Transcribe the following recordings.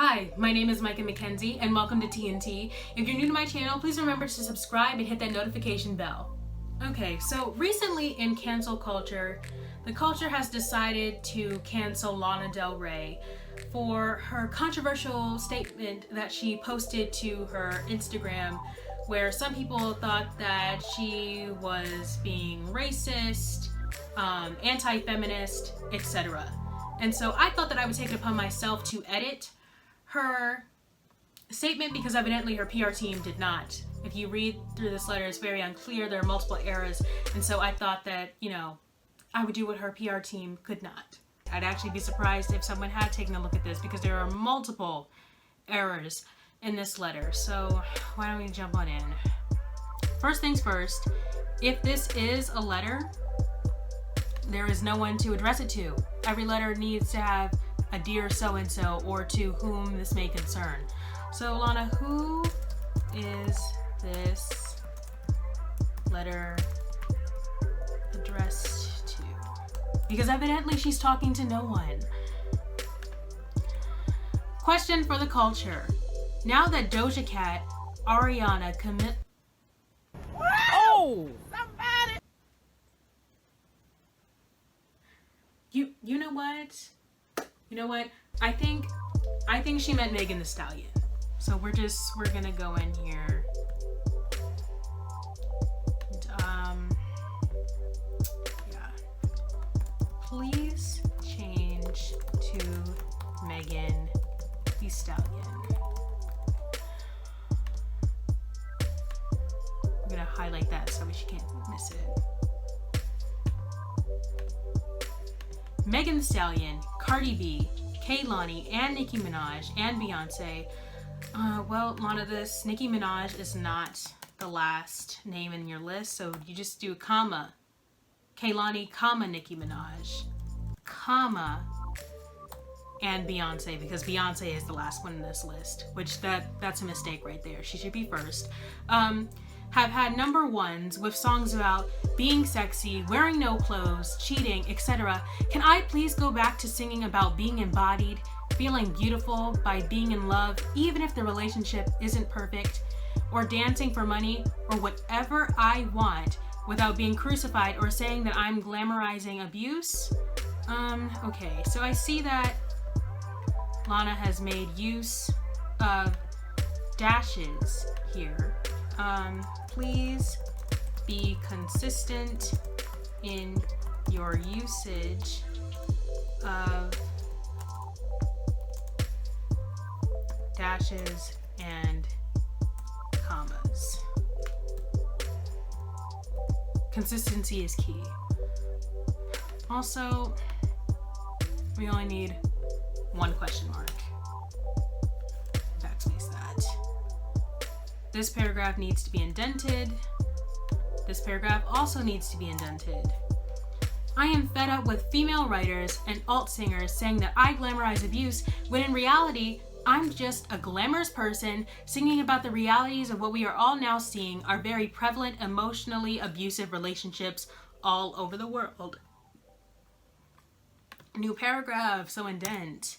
Hi, my name is Micah Mackenzie and welcome to TNT. If you're new to my channel, please remember to subscribe and hit that notification bell. Okay, so recently in cancel culture, the culture has decided to cancel Lana Del Rey for her controversial statement that she posted to her Instagram, where some people thought that she was being racist, anti-feminist, etc. And so I thought that I would take it upon myself to edit her statement because evidently her PR team did not. If you read through this letter, it's very unclear. There are multiple errors. And so I thought that, I would do what her PR team could not. I'd actually be surprised if someone had taken a look at this because there are multiple errors in this letter. So why don't we jump on in? First things first, if this is a letter, there is no one to address it to. Every letter needs to have a dear so-and-so or to whom this may concern. So Lana, who is this letter addressed to? Because evidently she's talking to no one. Question for the culture. Now that Doja Cat, Ariana commit... Oh! Somebody! You know what? You know what? I think she meant Megan Thee Stallion. So we're gonna go in here. And, yeah. Please change to Megan Thee Stallion. I'm gonna highlight that so she can't miss it. Megan Thee Stallion, Cardi B, Kehlani, and Nicki Minaj, and Beyonce. Well, Lana, this Nicki Minaj is not the last name in your list, so you just do comma, Kehlani, comma, Nicki Minaj, comma, and Beyonce, because Beyonce is the last one in this list, which that's a mistake right there. She should be first. Have had number ones with songs about being sexy, wearing no clothes, cheating, etc. Can I please go back to singing about being embodied, feeling beautiful by being in love, even if the relationship isn't perfect, or dancing for money, or whatever I want without being crucified or saying that I'm glamorizing abuse? Okay, so I see that Lana has made use of dashes here. Please be consistent in your usage of dashes and commas. Consistency is key. Also, we only need one question mark. Backspace that. This paragraph needs to be indented. This paragraph also needs to be indented. I am fed up with female writers and alt singers saying that I glamorize abuse when in reality, I'm just a glamorous person singing about the realities of what we are all now seeing are very prevalent emotionally abusive relationships all over the world. New paragraph, so indent.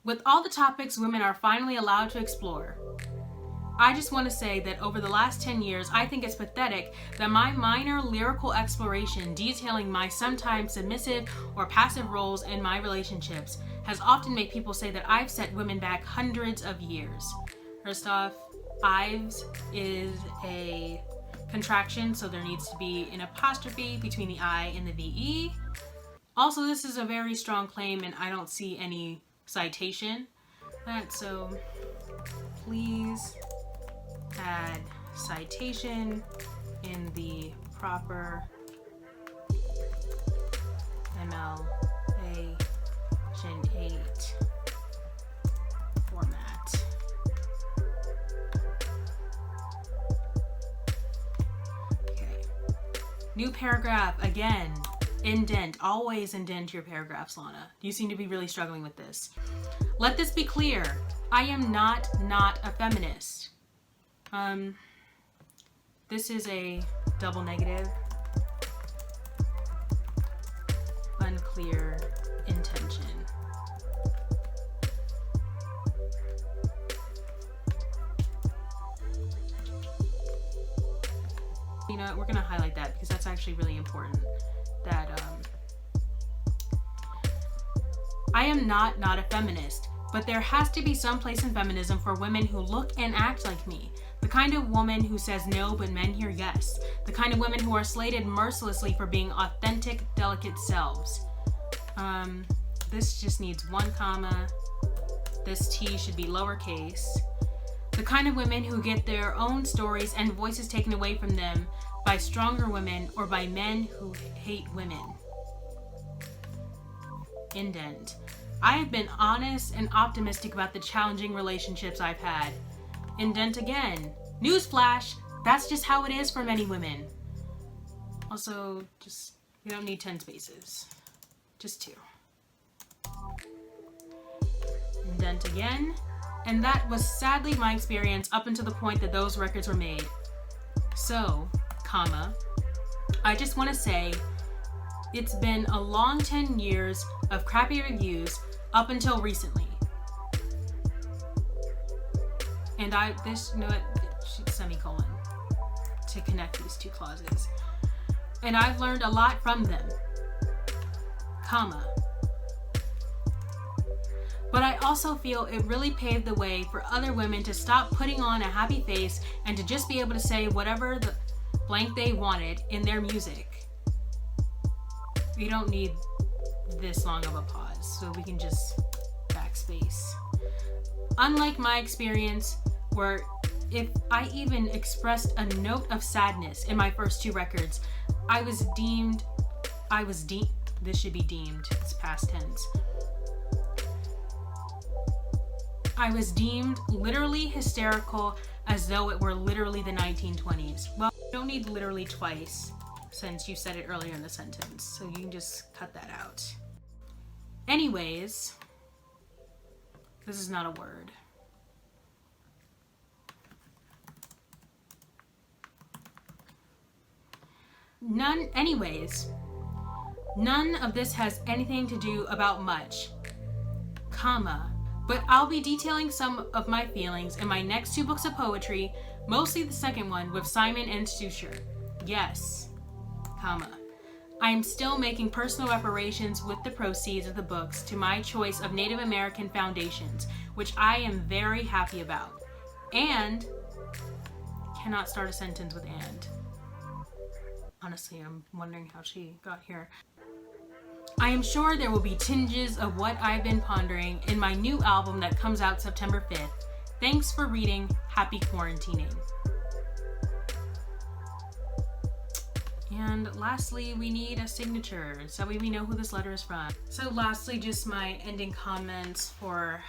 With all the topics women are finally allowed to explore, I just want to say that over the last 10 years, I think it's pathetic that my minor lyrical exploration detailing my sometimes submissive or passive roles in my relationships has often made people say that I've set women back hundreds of years. First off, Ives is a contraction, so there needs to be an apostrophe between the I and the VE. Also, this is a very strong claim and I don't see any citation. So please add citation in the proper MLA Gen 8 format. Okay. New paragraph, again, indent. Always indent your paragraphs, Lana. You seem to be really struggling with this. Let this be clear. I am not a feminist. This is a double negative. Unclear intention. you know what, we're gonna highlight that because that's actually really important. That I am not a feminist, but there has to be some place in feminism for women who look and act like me. The kind of woman who says no but men hear yes. The kind of women who are slated mercilessly for being authentic, delicate selves. This just needs one comma. This T should be lowercase. The kind of women who get their own stories and voices taken away from them by stronger women or by men who hate women. Indent. I have been honest and optimistic about the challenging relationships I've had. Indent again. Newsflash, that's just how it is for many women. Also, just, you don't need 10 spaces. Just 2. Indent again. And that was sadly my experience up until the point that those records were made. So, comma, I just want to say, it's been a long 10 years of crappy reviews up until recently. And semicolon, to connect these 2 clauses. And I've learned a lot from them, comma. But I also feel it really paved the way for other women to stop putting on a happy face and to just be able to say whatever the blank they wanted in their music. We don't need this long of a pause, so we can just backspace. Unlike my experience, where if I even expressed a note of sadness in my first 2 records, this should be deemed, it's past tense. I was deemed literally hysterical as though it were literally the 1920s. Well, you don't need literally twice since you said it earlier in the sentence, so you can just cut that out. Anyways, this is not a word. None of this has anything to do about much, comma, but I'll be detailing some of my feelings in my next 2 books of poetry, mostly the second one with Simon and Suture. Yes, comma. I am still making personal reparations with the proceeds of the books to my choice of Native American foundations, which I am very happy about. And cannot start a sentence with and. Honestly, I'm wondering how she got here. I am sure there will be tinges of what I've been pondering in my new album that comes out September 5th. Thanks for reading. Happy quarantining. And lastly, we need a signature so we know who this letter is from. So lastly, just my ending comments for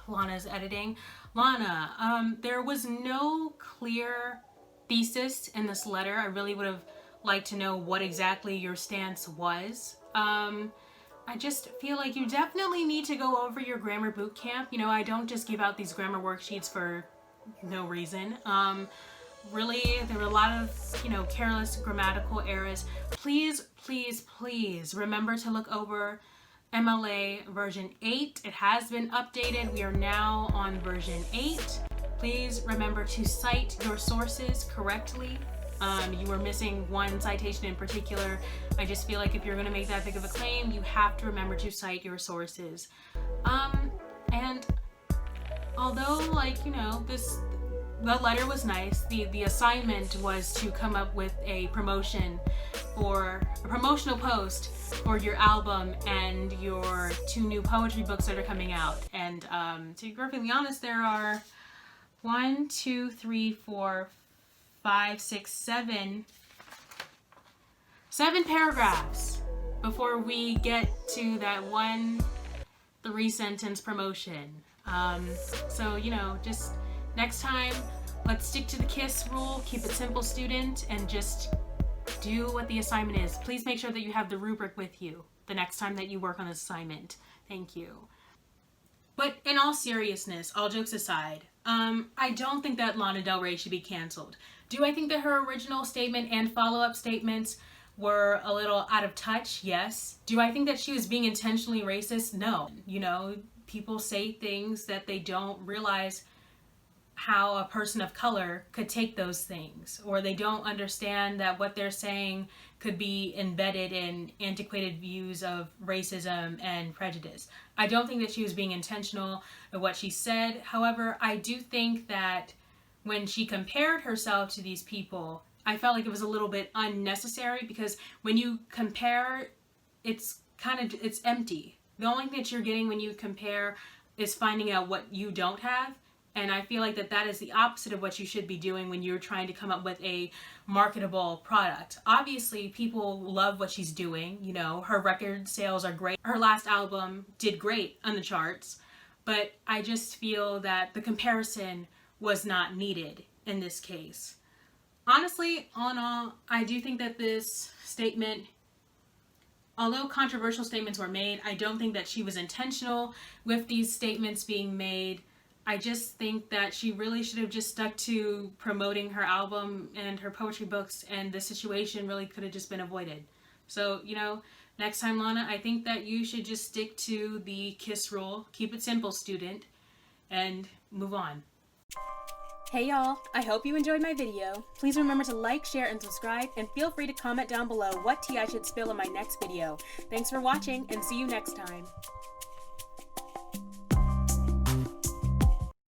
Lana's editing. Lana, there was no clear thesis in this letter. I really would have liked to know what exactly your stance was. I just feel like you definitely need to go over your grammar boot camp. You know, I don't just give out these grammar worksheets for no reason. Really, there were a lot of, careless grammatical errors. Please, please, please remember to look over MLA version 8. It has been updated. We are now on version 8. Please remember to cite your sources correctly. You were missing one citation in particular. I just feel like if you're going to make that big of a claim, you have to remember to cite your sources. And although, the letter was nice, the assignment was to come up with a promotional post for your album and your 2 new poetry books that are coming out. And to be perfectly honest, there are 1, 2, 3, 4, 5, 6, 7 paragraphs before we get to that 1 3-sentence promotion. So, just next time, let's stick to the KISS rule, keep it simple, student, and just do what the assignment is. Please make sure that you have the rubric with you the next time that you work on this assignment. Thank you. But in all seriousness, all jokes aside, I don't think that Lana Del Rey should be canceled. Do I think that her original statement and follow-up statements were a little out of touch? Yes. Do I think that she was being intentionally racist? No. People say things that they don't realize how a person of color could take those things, or they don't understand that what they're saying could be embedded in antiquated views of racism and prejudice. I don't think that she was being intentional in what she said. However, I do think that when she compared herself to these people, I felt like it was a little bit unnecessary, because when you compare, it's empty. The only thing that you're getting when you compare is finding out what you don't have. And I feel like that is the opposite of what you should be doing when you're trying to come up with a marketable product. Obviously, people love what she's doing. You know, her record sales are great. Her last album did great on the charts. But I just feel that the comparison was not needed in this case. Honestly, all in all, I do think that this statement, although controversial statements were made, I don't think that she was intentional with these statements being made. I just think that she really should have just stuck to promoting her album and her poetry books, and the situation really could have just been avoided. So, you know, next time, Lana, I think that you should just stick to the KISS rule. Keep it simple, student, and move on. Hey y'all, I hope you enjoyed my video. Please remember to like, share, and subscribe, and feel free to comment down below what tea I should spill in my next video. Thanks for watching, and see you next time.